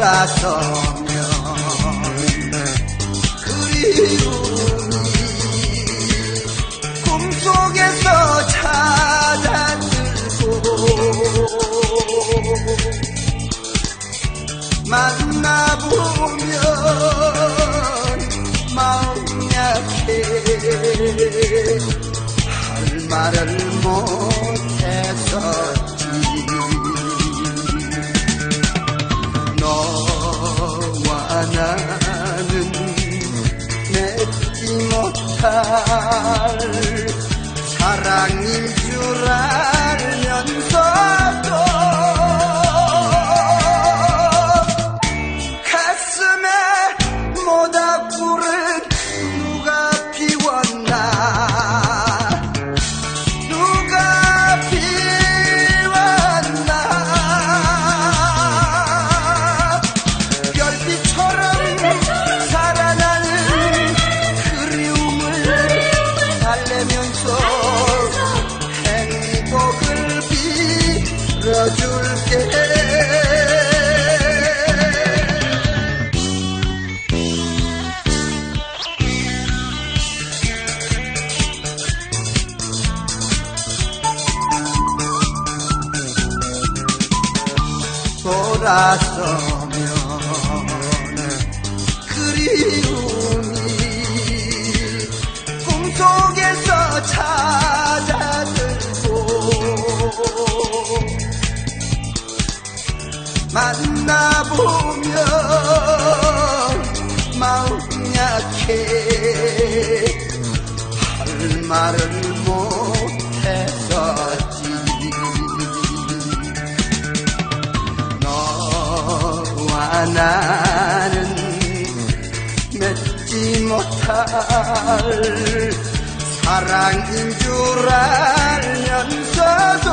돌아서면 그리움이 꿈속에서 찾아들고 만나보면 마음 약해 할 말을 못했었지. 너와 나는 맺지 못할 사랑인 줄 알면서도 가슴에 모닥불은 누가 피웠나 누가 피웠나 별빛처럼 살아나는 그리움을 달래면서 행복을 빌어줄게. 돌아서면 그리움이 꿈속에서 찾아들고 만나보면 마음 약해 할 말을 못했었지. 나는 맺지 못할 사랑인 줄 알면서도